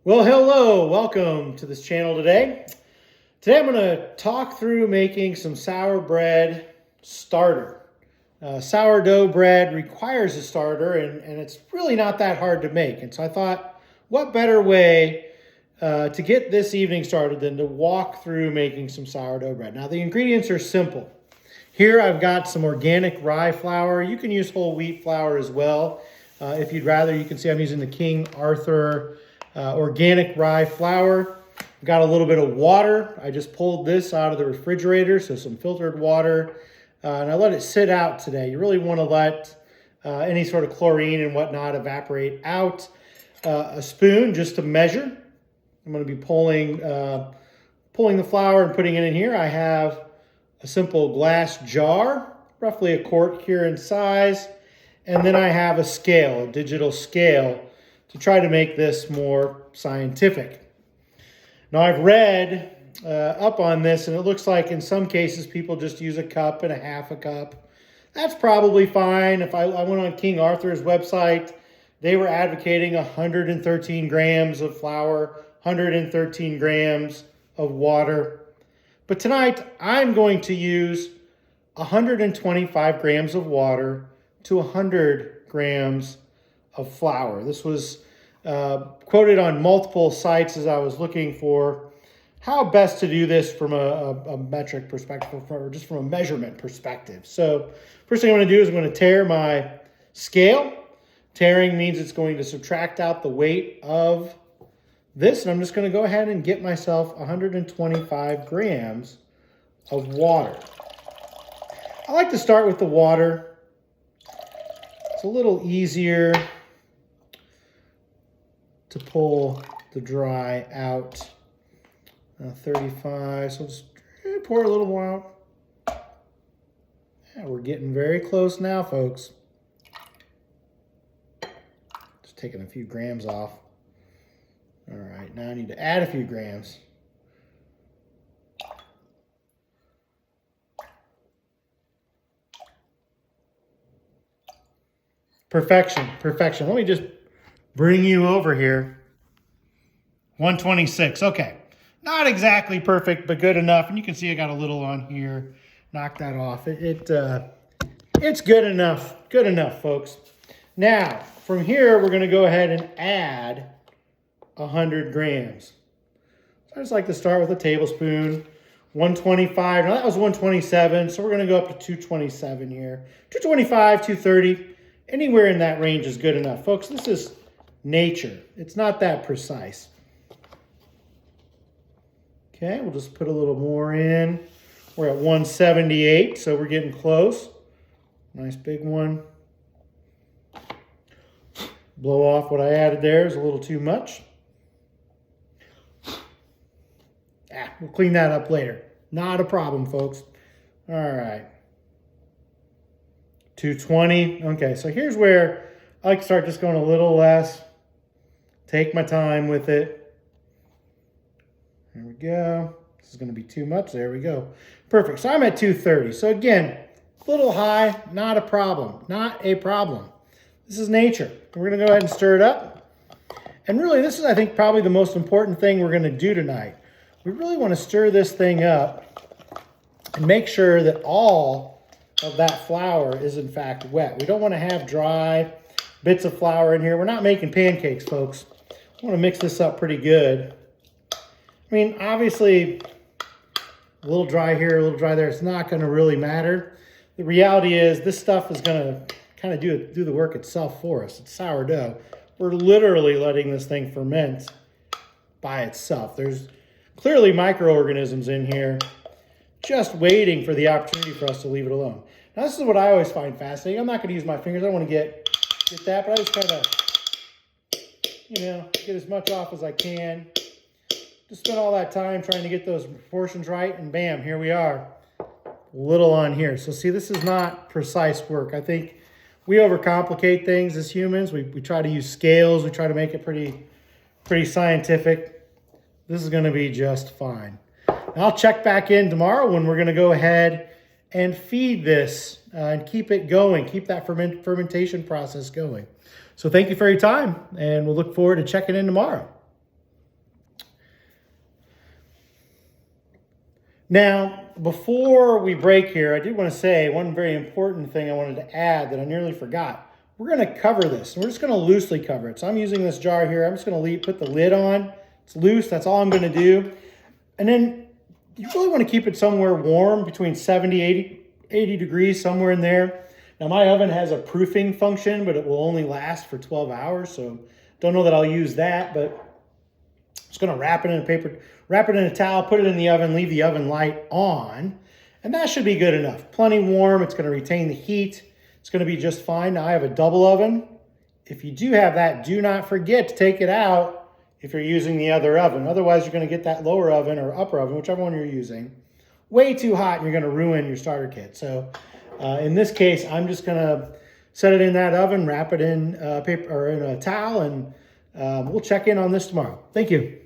Well, hello, welcome to this channel today. Today I'm going to talk through making some sour bread starter. Sourdough bread requires a starter and it's really not that hard to make. And so I thought, what better way to get this evening started than to walk through making some sourdough bread. Now the ingredients are simple. Here I've got some organic rye flour. You can use whole wheat flour as well. If you'd rather, you can see I'm using the King Arthur organic rye flour. I've got a little bit of water. I just pulled this out of the refrigerator, so some filtered water. And I let it sit out today. You really want to let any sort of chlorine and whatnot evaporate out. A spoon just to measure. I'm going to be pulling the flour and putting it in here. I have a simple glass jar, roughly a quart here in size. And then I have a scale, a digital scale, to try to make this more scientific. Now I've read up on this, and it looks like in some cases people just use a cup and a half a cup. That's probably fine. If I went on King Arthur's website, they were advocating 113 grams of flour, 113 grams of water. But tonight I'm going to use 125 grams of water to 100 grams of flour. This was quoted on multiple sites as I was looking for how best to do this from a metric perspective, or just from a measurement perspective. So first thing I'm going to do is I'm going to tare my scale. Tearing means it's going to subtract out the weight of this, and I'm just going to go ahead and get myself 125 grams of water. I like to start with the water. It's a little easier to pull the dry out. 35, so just pour a little more out. Yeah, we're getting very close now, folks. Just taking a few grams off. All right, now I need to add a few grams. Perfection, perfection. Let me just bring you over here. 126, okay. Not exactly perfect, but good enough. And you can see I got a little on here. Knock that off. It's good enough, folks. Now, from here, we're gonna go ahead and add 100 grams. So I just like to start with a tablespoon. 125, now that was 127, so we're gonna go up to 227 here. 225, 230. Anywhere in that range is good enough. Folks, this is nature. It's not that precise. Okay, we'll just put a little more in. We're at 178, so we're getting close. Nice big one. Blow off what I added there is a little too much. We'll clean that up later. Not a problem, folks. All right. 220. Okay, so here's where I like to start just going a little less. Take my time with it. There we go. This is going to be too much. There we go. Perfect. So I'm at 230. So again, a little high, not a problem. Not a problem. This is nature. We're going to go ahead and stir it up. And really, this is, I think, probably the most important thing we're going to do tonight. We really want to stir this thing up and make sure that all of that flour is in fact wet. We don't want to have dry bits of flour in here. We're not making pancakes, folks. We want to mix this up pretty good. I mean, obviously, a little dry here, a little dry there. It's not going to really matter. The reality is this stuff is going to kind of do the work itself for us. It's sourdough. We're literally letting this thing ferment by itself. There's clearly microorganisms in here just waiting for the opportunity for us to leave it alone. Now, this is what I always find fascinating. I'm not going to use my fingers. I don't want to get that, but I just kind of, get as much off as I can. Just spend all that time trying to get those proportions right, and bam, here we are. A little on here. So see, this is not precise work. I think we overcomplicate things as humans. We try to use scales. We try to make it pretty scientific. This is going to be just fine. Now, I'll check back in tomorrow when we're going to go ahead and feed this and keep it going, keep that fermentation process going. So thank you for your time, and we'll look forward to checking in tomorrow. Now, before we break here, I did want to say one very important thing I wanted to add that I nearly forgot. We're going to cover this. We're just going to loosely cover it. So I'm using this jar here. I'm just going to put the lid on. It's loose. That's all I'm going to do. And then you really want to keep it somewhere warm, between 70, 80 degrees, somewhere in there. Now my oven has a proofing function, but it will only last for 12 hours. So don't know that I'll use that, but I'm just going to wrap it in a paper, wrap it in a towel, put it in the oven, leave the oven light on, and that should be good enough. Plenty warm. It's going to retain the heat. It's going to be just fine. Now I have a double oven. If you do have that, do not forget to take it out if you're using the other oven. Otherwise, you're going to get that lower oven or upper oven, whichever one you're using, way too hot, and you're going to ruin your starter kit. So in this case, I'm just going to set it in that oven, wrap it in paper or in a towel, and we'll check in on this tomorrow. Thank you.